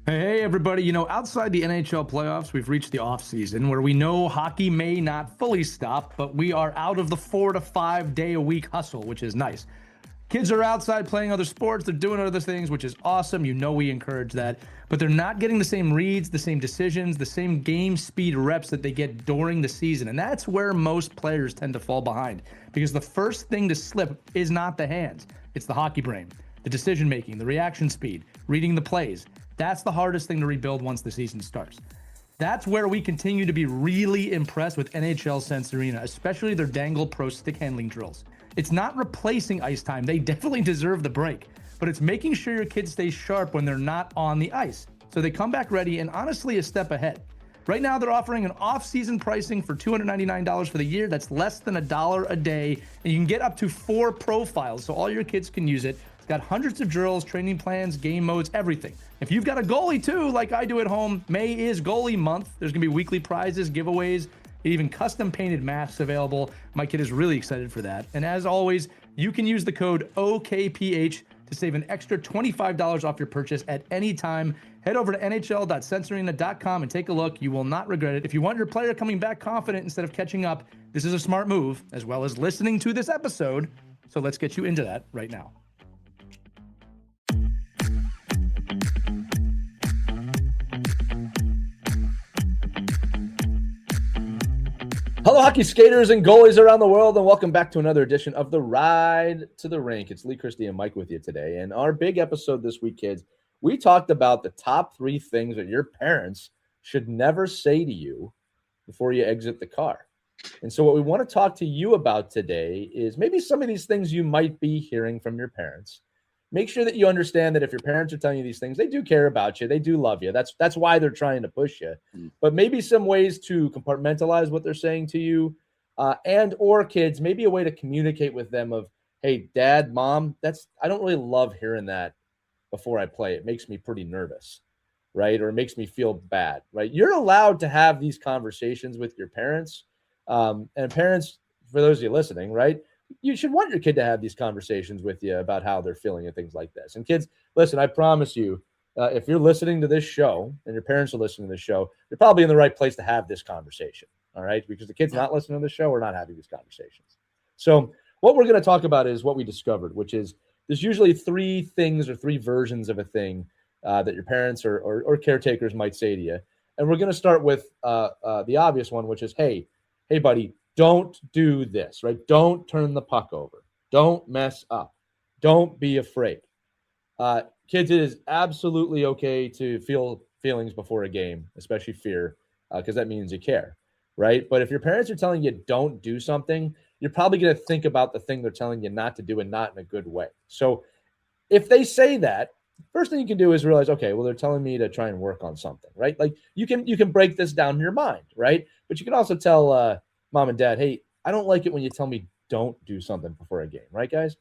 Hey, everybody. Outside the NHL playoffs, we've reached the offseason where we know hockey may not fully stop, but we are out of the 4 to 5 day a week hustle, which is nice. Kids are outside playing other sports, they're doing other things, which is awesome. We encourage that. But they're not getting the same reads, the same decisions, the same game speed reps that they get during the season. And that's where most players tend to fall behind because the first thing to slip is not the hands, it's the hockey brain, the decision making, the reaction speed, reading the plays. That's the hardest thing to rebuild once the season starts. That's where we continue to be really impressed with NHL Sense Arena, especially their Dangle Pro stick handling drills. It's not replacing ice time. They definitely deserve the break, but it's making sure your kids stay sharp when they're not on the ice. So they come back ready and honestly a step ahead. Right now, they're offering an off-season pricing for $299 for the year. That's less than $1 a day, and you can get up to 4 profiles, so all your kids can use it. It's got hundreds of drills, training plans, game modes, everything. If you've got a goalie too, like I do at home, May is goalie month. There's gonna be weekly prizes, giveaways, even custom painted masks available. My kid is really excited for that. And as always, you can use the code OKPH to save an extra $25 off your purchase at any time. Head over to nhl.sensorina.com and take a look. You will not regret it. If you want your player coming back confident instead of catching up, this is a smart move, as well as listening to this episode. So let's get you into that right now. Hello, hockey skaters and goalies around the world, and welcome back to another edition of the Ride to the Rink. It's Lee, Christie, and Mike with you today. And our big episode this week, kids, we talked about the top 3 things that your parents should never say to you before you exit the car. And so what we want to talk to you about today is maybe some of these things you might be hearing from your parents. Make sure that you understand that if your parents are telling you these things, they do care about you. They do love you. That's why they're trying to push you. But maybe some ways to compartmentalize what they're saying to you, and or kids, maybe a way to communicate with them of, hey, dad, mom, I don't really love hearing that before I play. It makes me pretty nervous, right? Or it makes me feel bad, right? You're allowed to have these conversations with your parents. And parents, for those of you listening, right? You should want your kid to have these conversations with you about how they're feeling and things like this. And kids, listen, I promise you, if you're listening to this show and your parents are listening to this show, you're probably in the right place to have this conversation. All right. Because the kid's not listening to this show, we're not having these conversations. So what we're going to talk about is what we discovered, which is there's usually 3 things or 3 versions of a thing that your parents or caretakers might say to you. And we're going to start with the obvious one, which is, hey, buddy, don't do this, right? Don't turn the puck over. Don't mess up. Don't be afraid. Kids, it is absolutely okay to feel feelings before a game, especially fear, because that means you care, right? But if your parents are telling you don't do something, you're probably going to think about the thing they're telling you not to do and not in a good way. So if they say that, first thing you can do is realize, okay, well, they're telling me to try and work on something, right? Like you can break this down in your mind, right? But you can also tell mom and dad, hey, I don't like it when you tell me don't do something before a game, right, guys?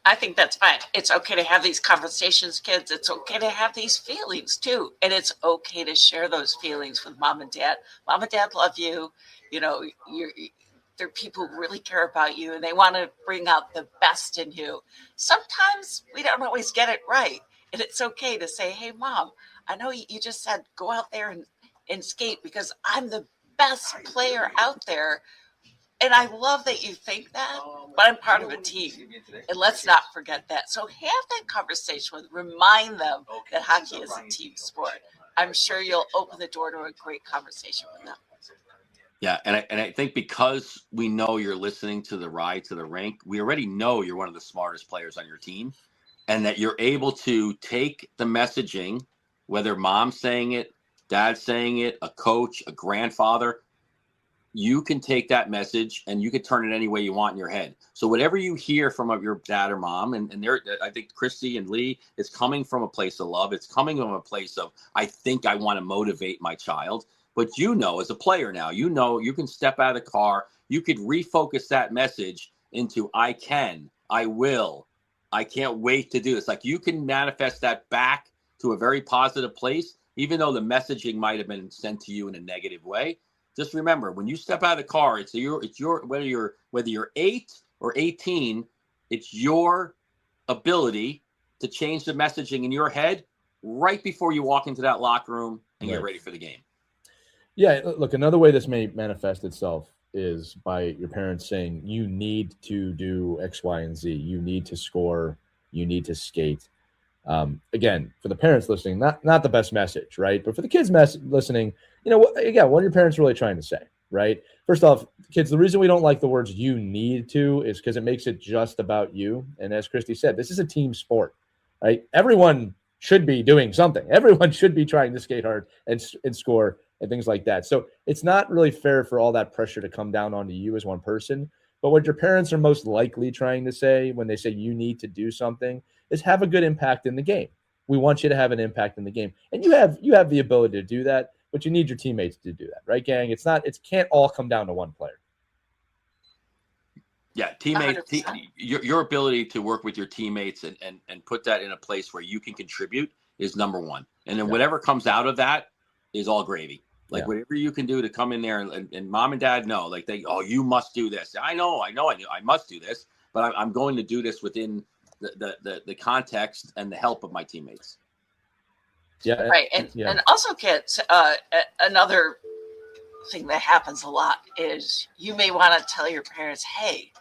I think that's fine. It's okay to have these conversations, kids. It's okay to have these feelings too. And it's okay to share those feelings with mom and dad. Mom and dad love you. You know, they're people who really care about you and they want to bring out the best in you. Sometimes we don't always get it right. And it's okay to say, hey, mom, I know you just said go out there and skate because I'm the best player out there. And I love that you think that, but I'm part of a team. And let's not forget that. So have that conversation with them. Remind them that hockey is a team sport. I'm sure you'll open the door to a great conversation with them. Yeah, and I think because we know you're listening to the Ride to the Rink, we already know you're one of the smartest players on your team, and that you're able to take the messaging, whether mom's saying it, dad's saying it, a coach, a grandfather, you can take that message and you can turn it any way you want in your head. So whatever you hear from your dad or mom, and I think Christy and Lee, it's coming from a place of love. It's coming from a place of, I think I want to motivate my child. But as a player now, you can step out of the car. You could refocus that message into I can, I will, I can't wait to do this. Like you can manifest that back to a very positive place, even though the messaging might have been sent to you in a negative way. Just remember, when you step out of the car, it's your whether you're 8 or 18, it's your ability to change the messaging in your head right before you walk into that locker room and Right. get ready for the game. Yeah, look, another way this may manifest itself is by your parents saying, you need to do X, Y, and Z. You need to score. You need to skate. Again, for the parents listening, not the best message, right? But for the kids listening, again, what are your parents really trying to say, right? First off, kids, the reason we don't like the words "you need to" is because it makes it just about you. And as Christy said, this is a team sport, right? Everyone should be doing something. Everyone should be trying to skate hard and score and things like that. So it's not really fair for all that pressure to come down onto you as one person. But what your parents are most likely trying to say when they say you need to do something is have a good impact in the game. We want you to have an impact in the game. And you have the ability to do that, but you need your teammates to do that, right, gang? It can't all come down to one player. Yeah, your ability to work with your teammates and put that in a place where you can contribute is number one. And then whatever comes out of that is all gravy. Like whatever you can do to come in there and mom and dad know, like you must do this. I know I must do this, but I'm going to do this within the context and the help of my teammates. Yeah. Right. And also, kids, another thing that happens a lot is you may want to tell your parents, hey,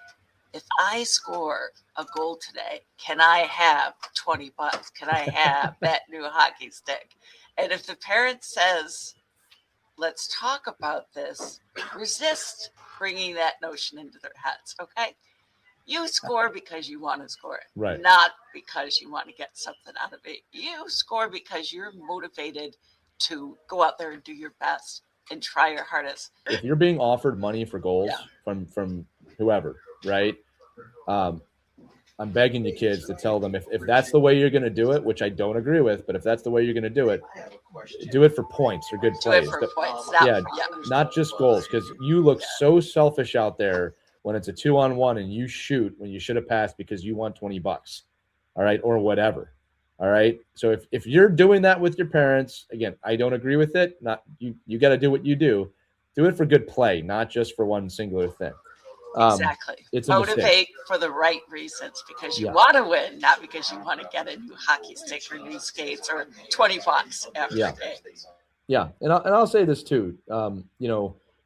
if I score a goal today, can I have $20? Can I have that new hockey stick? And if the parent says, let's talk about this, resist bringing that notion into their heads, okay? You score because you want to score it, right? Not because you want to get something out of it. You score because you're motivated to go out there and do your best and try your hardest. If you're being offered money for goals from whoever, right? I'm begging you kids to tell them if that's the way you're going to do it, which I don't agree with, but if that's the way you're going to do it for points or good plays. Not just goals, because you look so selfish out there when it's a 2-on-1 and you shoot when you should have passed because you want $20, all right, or whatever, all right. So if you're doing that with your parents, again, I don't agree with it. Not you got to do what you do. Do it for good play, not just for one singular thing. Exactly. It's motivate for the right reasons because you want to win, not because you want to get a new hockey stick or new skates or $20 every day. Yeah, and I'll say this too.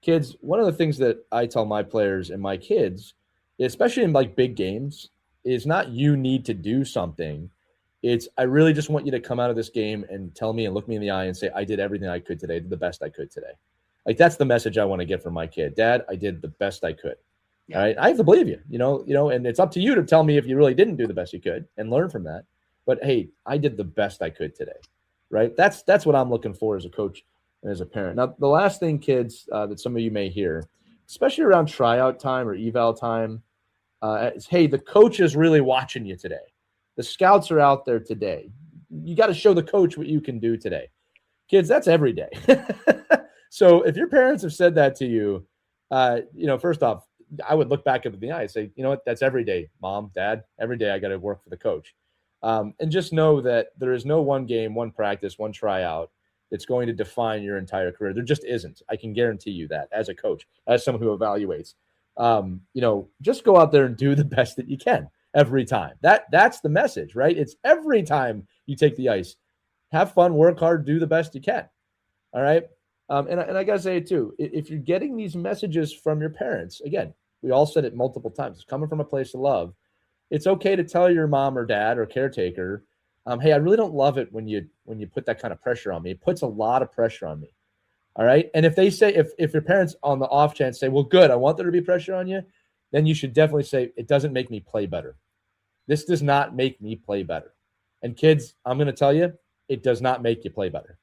Kids, one of the things that I tell my players and my kids, especially in like big games, is not you need to do something. It's I really just want you to come out of this game and tell me and look me in the eye and say, I did everything I could today, did the best I could today. Like that's the message I want to get from my kid. Dad, I did the best I could. All right. I have to believe you, and it's up to you to tell me if you really didn't do the best you could and learn from that. But hey, I did the best I could today. Right. That's what I'm looking for as a coach and as a parent. Now, the last thing, kids, that some of you may hear, especially around tryout time or eval time, is, hey, the coach is really watching you today. The scouts are out there today. You got to show the coach what you can do today. Kids, that's every day. So if your parents have said that to you, first off, I would look back at the eye and say, you know what, that's every day, mom, dad, every day I got to work for the coach. And just know that there is no one game, one practice, one tryout that's going to define your entire career. There just isn't. I can guarantee you that as a coach, as someone who evaluates, just go out there and do the best that you can every time. That's the message, right? It's every time you take the ice, have fun, work hard, do the best you can. All right. And I got to say it too, if you're getting these messages from your parents, again, we all said it multiple times, it's coming from a place of love. It's okay to tell your mom or dad or caretaker, hey, I really don't love it when you put that kind of pressure on me. It puts a lot of pressure on me. All right. And if they say, if your parents on the off chance say, well, good, I want there to be pressure on you, then you should definitely say, it doesn't make me play better. This does not make me play better. And kids, I'm going to tell you, it does not make you play better.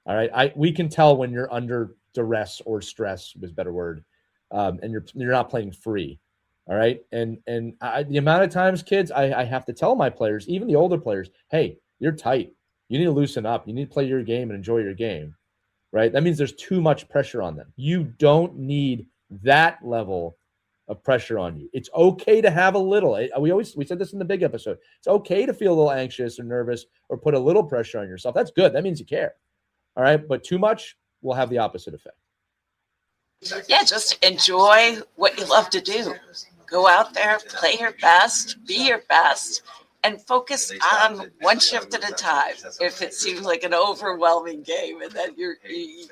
All right. We can tell when you're under duress or stress was a better word. And you're not playing free. All right. And the amount of times, kids, I have to tell my players, even the older players, hey, you're tight. You need to loosen up. You need to play your game and enjoy your game. Right. That means there's too much pressure on them. You don't need that level of pressure on you. It's okay to have a little. We said this in the big episode. It's okay to feel a little anxious or nervous or put a little pressure on yourself. That's good. That means you care. All right. But too much will have the opposite effect. Yeah, just enjoy what you love to do. Go out there, play your best, be your best, and focus on one shift at a time. If it seems like an overwhelming game and that you're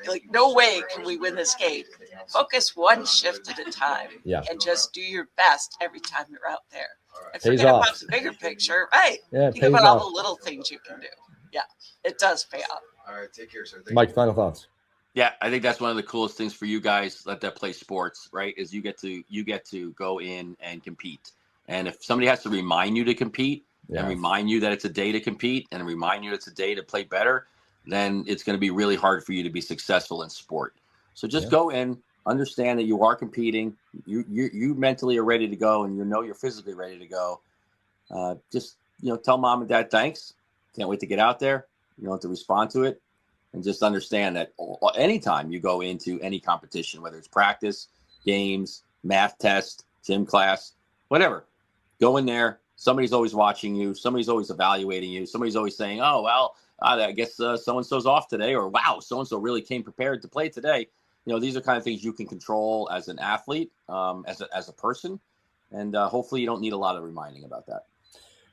like, no way can we win this game, focus one shift at a time and just do your best every time you're out there. And forget about the bigger picture, right? Yeah, think about all the little things you can do. Yeah, it does pay off. All right, take care, sir. Mike, final thoughts. Yeah, I think that's one of the coolest things for you guys that play sports, right? Is you get to go in and compete. And if somebody has to remind you to compete and remind you that it's a day to compete and remind you it's a day to play better, then it's going to be really hard for you to be successful in sport. So just go in, understand that you are competing. You mentally are ready to go, and you're physically ready to go. Just tell mom and dad thanks. Can't wait to get out there. You don't have to respond to it. And just understand that anytime you go into any competition, whether it's practice, games, math test, gym class, whatever, go in there. Somebody's always watching you. Somebody's always evaluating you. Somebody's always saying, oh, well, I guess so-and-so's off today, or wow, so-and-so really came prepared to play today. These are kind of things you can control as an athlete, as a person. And hopefully you don't need a lot of reminding about that.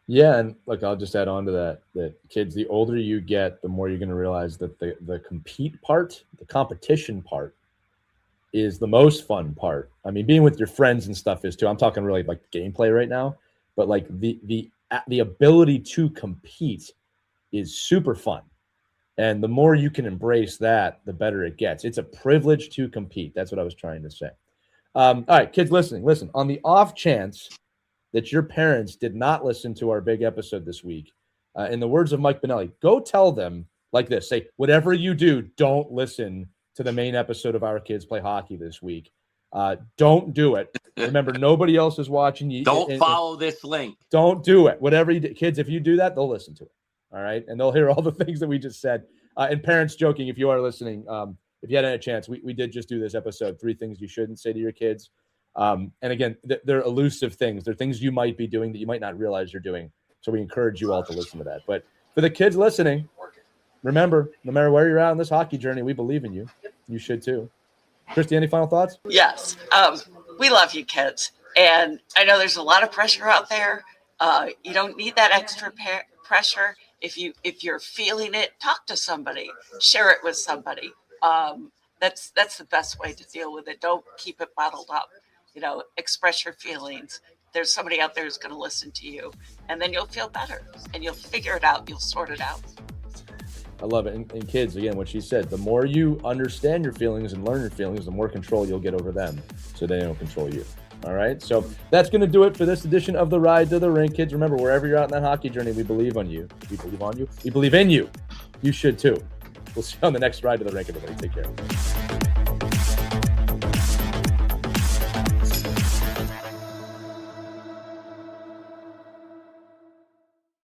Yeah, and look, I'll just add on to that kids, the older you get, the more you're going to realize that the compete part, the competition part, is the most fun part. I mean, being with your friends and stuff is too. I'm talking really like gameplay right now, but like the ability to compete is super fun. And the more you can embrace that, the better it gets. It's a privilege to compete. That's what I was trying to say. All right, kids listening, listen, on the off chance that your parents did not listen to our big episode this week, in the words of Mike Benelli, go tell them like this. Say, whatever you do, don't listen to the main episode of Our Kids Play Hockey this week. Don't do it. Remember, nobody else is watching you. Don't follow this link. Don't do it. Whatever you do. Kids, if you do that, they'll listen to it. All right? And they'll hear all the things that we just said. And parents, joking, if you are listening, if you had a chance, we did just do this episode, 3 things you shouldn't say to your kids. And again, they're elusive things. They're things you might be doing that you might not realize you're doing. So we encourage you all to listen to that. But for the kids listening, remember, no matter where you're at on this hockey journey, we believe in you. You should too. Christy, any final thoughts? Yes. We love you, kids. And I know there's a lot of pressure out there. You don't need that extra pressure. If you're feeling it, talk to somebody. Share it with somebody. That's the best way to deal with it. Don't keep it bottled up. Express your feelings. There's somebody out there who's going to listen to you, and then you'll feel better, and you'll figure it out. You'll sort it out. I love it. And kids, again, what she said, the more you understand your feelings and learn your feelings, the more control you'll get over them so they don't control you. All right. So that's going to do it for this edition of the Ride to the Rink. Kids, remember, wherever you're out in that hockey journey, we believe on you. We believe on you. We believe in you. You should too. We'll see you on the next Ride to the Rink, everybody. Take care.